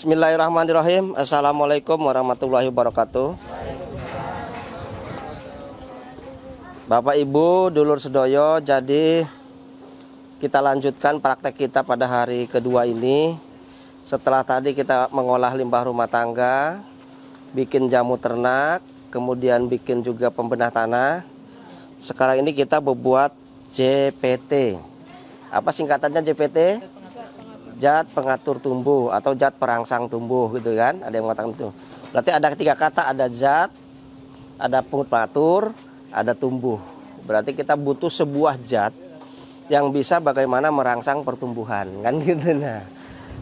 Bismillahirrahmanirrahim. Assalamualaikum warahmatullahi wabarakatuh. Bapak Ibu, dulur sedoyo, jadi kita lanjutkan praktek kita pada hari kedua ini. Setelah tadi kita mengolah limbah rumah tangga, bikin jamu ternak, kemudian bikin juga pembenah tanah. Sekarang ini kita membuat JPT. Apa singkatannya JPT? Zat pengatur tumbuh atau zat perangsang tumbuh gitu kan. Ada yang mengatakan itu. Berarti ada tiga kata, ada zat, ada pengatur, ada tumbuh. Berarti kita butuh sebuah zat yang bisa bagaimana merangsang pertumbuhan kan gitu. Nah,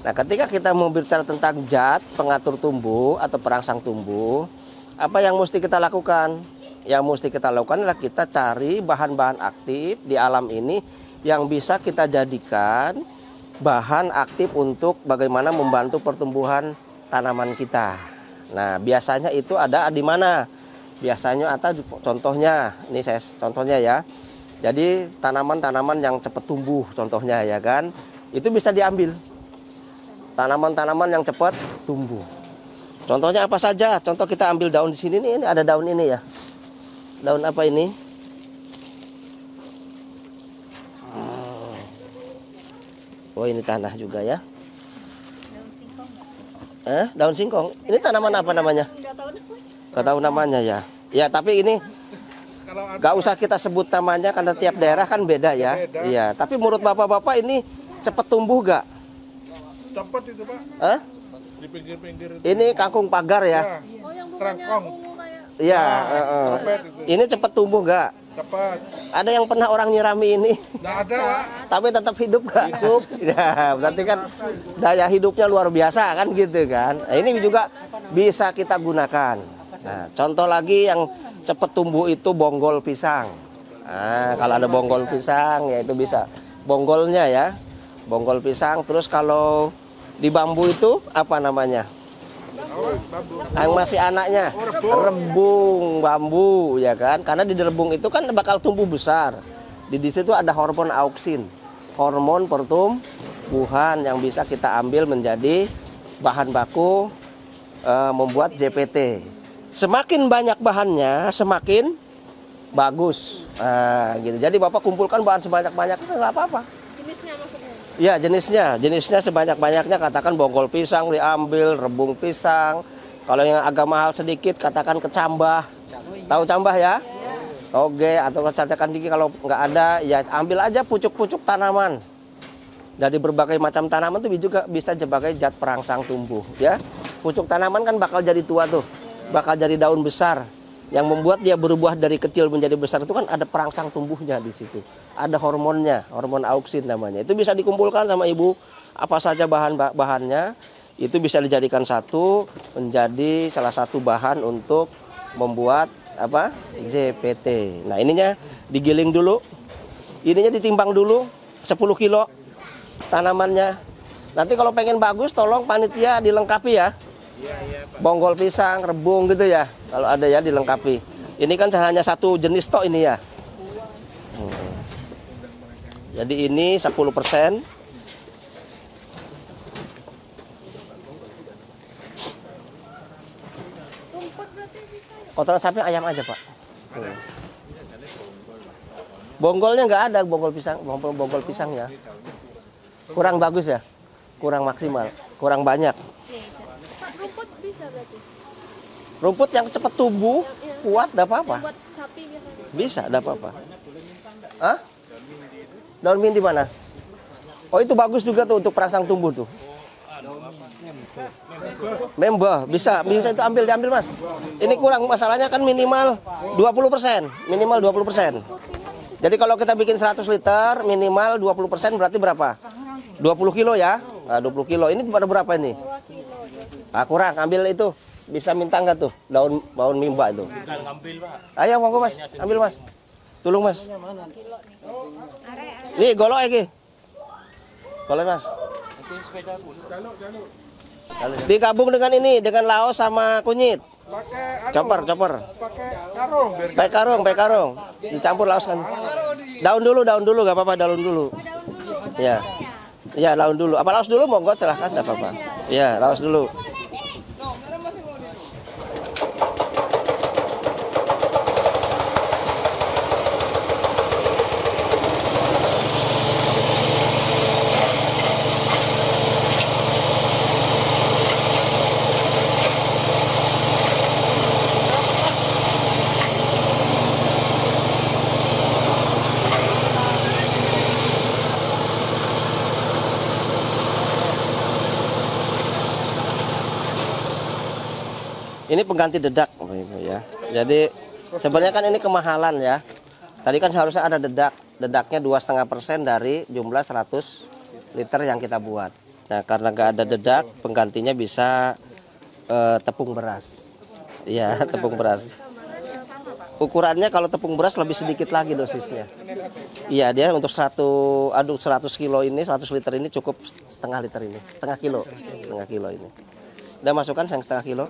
ketika kita mau bicara tentang zat pengatur tumbuh atau perangsang tumbuh, apa yang mesti kita lakukan? Yang mesti kita lakukan adalah kita cari bahan-bahan aktif di alam ini yang bisa kita jadikan bahan aktif untuk bagaimana membantu pertumbuhan tanaman kita. Nah, biasanya itu ada di mana? Biasanya atau contohnya, ini saya contohnya ya. Jadi tanaman-tanaman yang cepat tumbuh contohnya ya kan, itu bisa diambil. Tanaman-tanaman yang cepat tumbuh. Contohnya apa saja? Contoh kita ambil daun di sini nih, ini ada daun ini ya. Daun apa ini? Oh, ini tanah juga ya. Daun singkong. Ini tanaman apa namanya? Nggak tahu namanya ya. Ya, tapi ini nggak usah kita sebut namanya karena tiap daerah kan beda ya. Iya, tapi menurut bapak-bapak ini cepat tumbuh nggak? Cepat itu Pak. Di pinggir-pinggir itu. Ini kangkung pagar ya. Oh, yang bunganya ungu kayak. Iya. Ini cepat tumbuh nggak? Cepat. Ada yang pernah orang nyirami ini? Nggak ada Pak. Tapi tetap hidup nggak? Hidup. Ya, berarti kan daya hidupnya luar biasa kan gitu kan. Nah, ini juga bisa kita gunakan. Nah, contoh lagi yang cepat tumbuh itu bonggol pisang. Nah, kalau ada bonggol pisang ya itu bisa. Bonggolnya ya. Bonggol pisang. Terus kalau di bambu itu apa namanya? Yang masih anaknya rebung bambu ya kan, karena di rebung itu kan bakal tumbuh besar. Di situ ada hormon auksin, hormon pertumbuhan yang bisa kita ambil menjadi bahan baku membuat JPT. Semakin banyak bahannya semakin bagus. Nah, gitu. Jadi Bapak kumpulkan bahan sebanyak-banyaknya nggak apa-apa. Jenisnya maksudnya? Ya, jenisnya sebanyak-banyaknya, katakan bonggol pisang diambil, rebung pisang. Kalau yang agak mahal sedikit katakan kecambah. Tahu cambah ya? Toge atau katakan gigi, kalau nggak ada ya ambil aja pucuk-pucuk tanaman. Dari berbagai macam tanaman itu juga bisa sebagai zat perangsang tumbuh ya. Pucuk tanaman kan bakal jadi tua tuh. Bakal jadi daun besar. Yang membuat dia berubah dari kecil menjadi besar itu kan ada perangsang tumbuhnya di situ. Ada hormonnya, hormon auksin namanya. Itu bisa dikumpulkan sama ibu, apa saja bahannya, itu bisa dijadikan satu menjadi salah satu bahan untuk membuat apa? JPT. Nah, ininya digiling dulu. Ininya ditimbang dulu 10 kilo tanamannya. Nanti kalau pengen bagus tolong panitia dilengkapi ya. Bonggol pisang, rebung gitu ya. Kalau ada ya dilengkapi. Ini kan hanya satu jenis tok ini ya. Jadi ini 10%. Kotoran sapi ayam aja Pak. Bonggolnya nggak ada, bonggol pisang ya. Kurang bagus ya. Kurang maksimal, kurang banyak. Rumput bisa berarti? Rumput yang cepat tumbuh, kuat, enggak apa-apa. Buat sapi biasanya? Bisa, enggak apa-apa. Hah? Daun mint di mana? Oh, itu bagus juga tuh untuk perangsang tumbuh tuh. Membah, bisa itu diambil Mas. Ini kurang, masalahnya kan minimal 20%, minimal 20%. Jadi kalau kita bikin 100 liter, minimal 20% berarti berapa? 20 kilo ya. Nah, 20 kilo. Ini pada berapa ini? 2 kilo. Ah, kurang, ambil itu. Bisa minta nggak tuh daun mimba itu? Ngambil Pak. Ayo monggo Mas, ambil Mas. Tolong Mas. Nih golok lagi. Golok Mas. Digabung dengan ini, dengan laos sama kunyit. Chopper. Pakai karung. Dicampur laos kan. Daun dulu nggak apa-apa, daun dulu. Ya. Ya, daun dulu. Apa laos dulu monggo silahkan, enggak apa-apa. Iya, raus dulu. Ini pengganti dedak, Bapak Ibu ya. Jadi sebenarnya kan ini kemahalan ya. Tadi kan seharusnya ada dedak. Dedaknya 2,5% dari jumlah 100 liter yang kita buat. Nah, karena nggak ada dedak, penggantinya bisa tepung beras. Iya, tepung beras. Ukurannya kalau tepung beras lebih sedikit lagi dosisnya. Iya, dia untuk 100 kilo ini, 100 liter ini cukup setengah liter ini. Setengah kilo ini. Udah masukkan yang setengah kilo.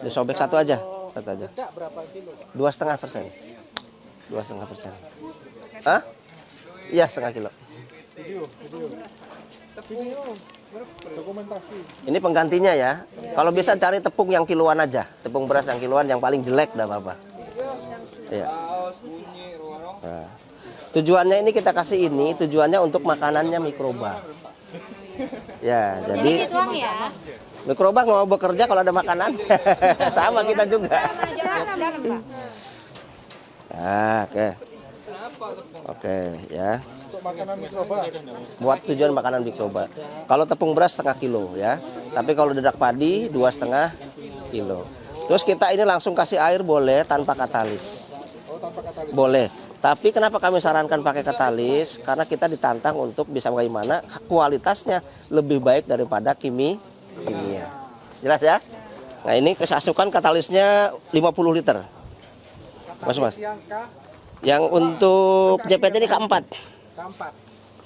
Disobek satu aja. 2,5%. 2,5%. Hah? Iya, setengah kilo. Dokumentasi. Ini penggantinya ya. Kalau bisa cari tepung yang kiloan aja. Tepung beras yang kiloan yang paling jelek dah Bapak. Iya. Nah, tujuannya ini kita kasih ini, tujuannya untuk makanannya mikroba. Ya, jadi mikroba mau bekerja kalau ada makanan. Sama kita juga. Nah, oke ya. Untuk makanan mikroba. Buat tujuan makanan mikroba. Kalau tepung beras setengah kilo ya. Tapi kalau dedak padi 2,5 kilo. Terus kita ini langsung kasih air boleh tanpa katalis. Oh, tanpa katalis. Boleh. Tapi kenapa kami sarankan pakai katalis? Karena kita ditantang untuk bisa bagaimana kualitasnya lebih baik daripada kimia. Jelas ya? Nah, ini kesasukan katalisnya 50 liter. Mas. Yang untuk JPT ini K4.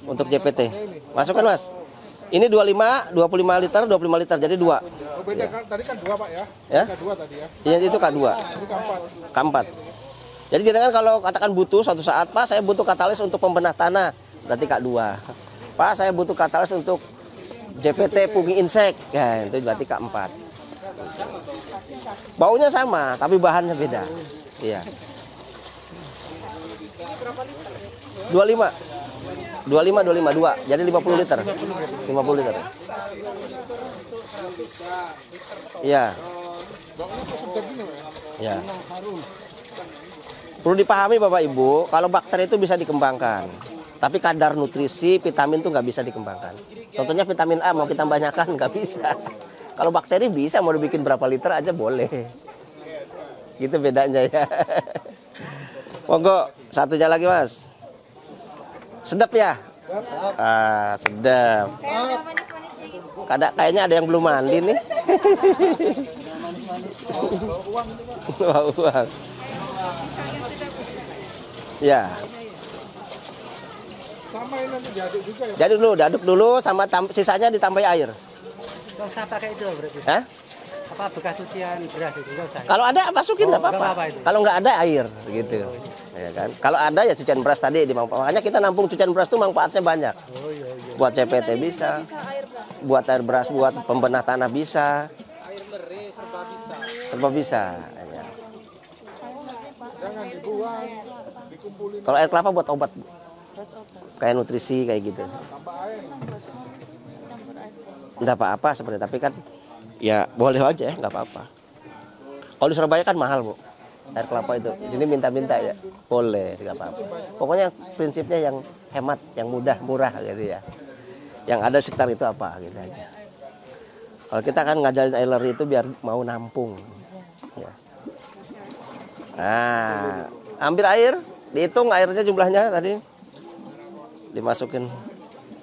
Untuk JPT. Masukkan Mas. Ini 25 liter, 25 liter. Jadi 2. Oh, beda kan tadi kan 2 Pak ya? Ya? K2 tadi ya. Iya, itu K2. Ini K4. K4. Jadi jangan kalau katakan butuh suatu saat, Pak saya butuh katalis untuk pembenah tanah, berarti K2. Pak saya butuh katalis untuk JPT pungi insek, ya itu berarti K4. Baunya sama, tapi bahannya beda. Iya. 25, 2. Jadi 50 liter. 50 liter. Iya. Ya. Perlu dipahami Bapak Ibu, kalau bakteri itu bisa dikembangkan. Tapi kadar nutrisi, vitamin itu nggak bisa dikembangkan. Contohnya vitamin A mau kita banyakkan nggak bisa. Kalau bakteri bisa, mau dibikin berapa liter aja boleh. Gitu bedanya ya. Monggo, satunya lagi Mas. Sedap ya? Ah, sedap. Kayaknya ada yang belum mandi nih. Bawa uang. Ya. Sama ini nanti diaduk juga ya. Jadi dulu, diaduk dulu sama sisanya ditambahi air. Nggak usah pakai itu berarti. Hah? Apa bekas cucian beras itu nggak usah. Kalau ada masukin nggak nggak apa-apa. apa-apa itu. Kalau nggak ada air gitu. Ya kan? Kalau ada ya cucian beras tadi makanya kita nampung cucian beras itu manfaatnya banyak. Oh iya iya. Buat CPT bisa. Buat air beras, buat pembenah tanah bisa. Air bersih serba bisa. Serba bisa. Ya. Jangan dibuang, dikumpulin Kalau air kelapa buat obat, Bu. Kayak nutrisi kayak gitu. tambah air. Nggak apa-apa sebenarnya, tapi kan ya boleh aja ya, nggak apa-apa. Kalau di Surabaya kan mahal Bu, air kelapa itu. Ini minta-minta ya, boleh, nggak apa-apa. Pokoknya prinsipnya yang hemat, yang mudah, murah gitu ya. Yang ada sekitar itu apa gitu aja. Kalau kita kan ngajarin aileri itu biar mau nampung. Ya. Nah, ambil air, dihitung airnya jumlahnya tadi, dimasukin.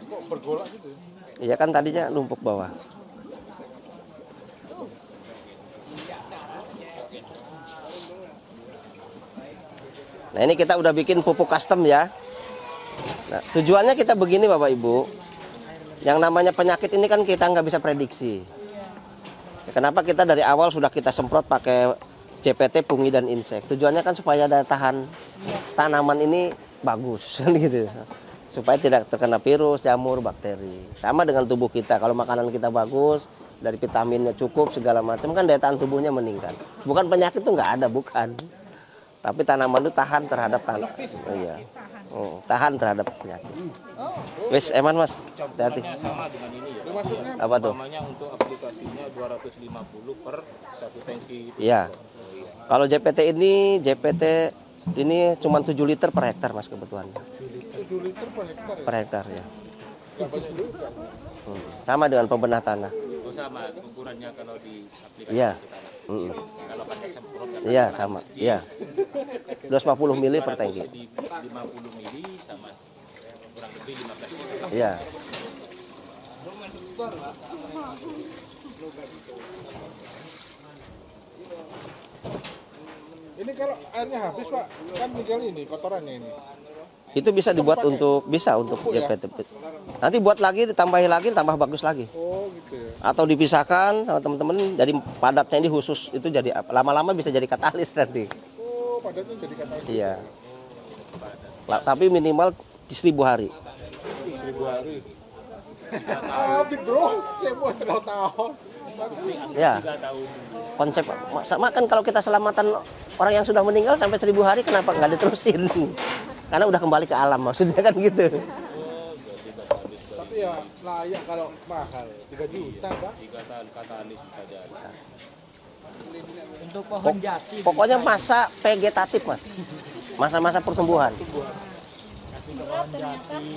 Kok bergolak gitu ya? Iya kan tadinya numpuk bawah. Nah ini kita udah bikin pupuk custom ya. Nah, tujuannya kita begini Bapak Ibu. Yang namanya penyakit ini kan kita nggak bisa prediksi. Kenapa kita dari awal sudah kita semprot pakai CPT, pungi dan insek. Tujuannya kan supaya daya tahan tanaman ini bagus gitu. supaya tidak terkena virus, jamur, bakteri. Sama dengan tubuh kita, kalau makanan kita bagus, dari vitaminnya cukup, segala macam, kan daya tahan tubuhnya meningkat. Bukan penyakit itu nggak ada, bukan. Tapi tanaman itu tahan terhadap iya. Tahan terhadap penyakit. Wis, eman mas, hati-hati. Sama dengan ini ya. Apa tuh? Namanya untuk aplikasinya 250 per satu tangki. Iya. Kalau JPT ini cuma 7 liter per hektar mas kebutuhannya. 7 liter per hektar ya? Per hektar ya. Nggak banyak juga. Sama dengan pembenah tanah. Oh sama ukurannya kalau di aplikasi Iya. kita. Kalau pakai semprot kan Iya sama. Iya. 250 mili per tangki. di 50 mili sama kurang lebih 15 liter. Iya. Ini kalau airnya habis Pak, kan tinggal ini kotorannya ini. Itu bisa dibuat untuk JPT. Nanti buat lagi, ditambahi lagi, tambah bagus lagi. Oh gitu ya. Atau dipisahkan sama teman-teman, jadi padatnya ini khusus itu jadi lama-lama bisa jadi katalis nanti. Oh padatnya jadi kata Iya. Tapi minimal 1000 hari. 1000 hari. Habis bro, saya buat tahun. Ya. Konsep sama kan kalau kita selamatan orang yang sudah meninggal sampai 1000 hari, kenapa nggak diterusin? Karena udah kembali ke alam, maksudnya kan gitu. Tapi ya layak kalau mahal 3 juta Pak. 3 katalis bisa jadi. Untuk pohon jati. Pokoknya masa vegetatif mas, masa-masa pertumbuhan.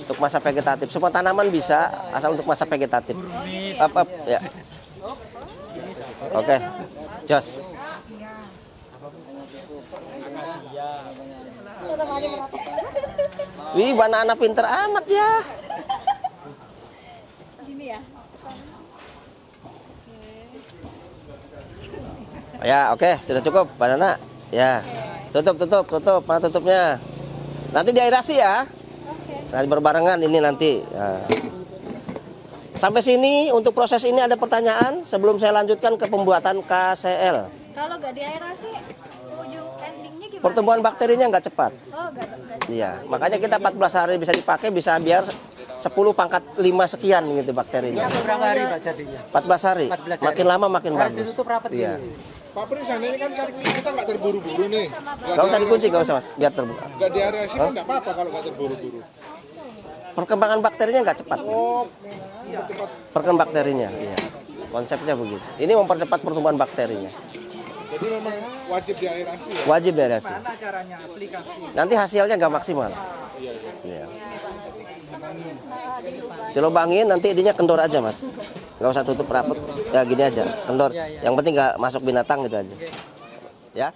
Untuk masa vegetatif, semua tanaman bisa, asal untuk masa vegetatif. Apa? Ya. Oke, Jos. Wih, anak pinter amat ya. Gini ya. Ya, oke, sudah cukup, Banana. Ya, tutup. Mana tutupnya? Nanti diaerasi ya. Nanti berbarengan ini nanti. Ya. Sampai sini untuk proses ini ada pertanyaan sebelum saya lanjutkan ke pembuatan KCL. Kalau nggak diaerasi, ujung endingnya gimana? Pertumbuhan bakterinya nggak cepat. Oh, nggak. Iya, makanya kita 14 hari bisa dipakai, bisa biar 10 pangkat 5 sekian gitu bakterinya. Berapa hari Pak jadinya? 14 hari. 14 hari. Makin lama makin Harus bagus. ditutup rapat Iya. ini. Pak Pri, seandainya kan kita nggak terburu-buru nih. Gak usah dikunci, gak usah mas, biar terbuka. Nggak diaerasi kan nggak apa-apa kalau nggak terburu-buru. Perkembangan bakterinya nggak cepat. Oh, cepat. Perkembangan bakterinya, iya. Konsepnya begitu. Ini mempercepat pertumbuhan bakterinya. Jadi memang wajib diaerasi ya. Wajib beresin. Mana caranya aplikasi? Nanti hasilnya nggak maksimal. Iya. Dilubangin, nanti ininya kendor aja mas. Nggak usah tutup rapat. Ya gini aja, kendor. Yang penting nggak masuk binatang gitu aja. Ya.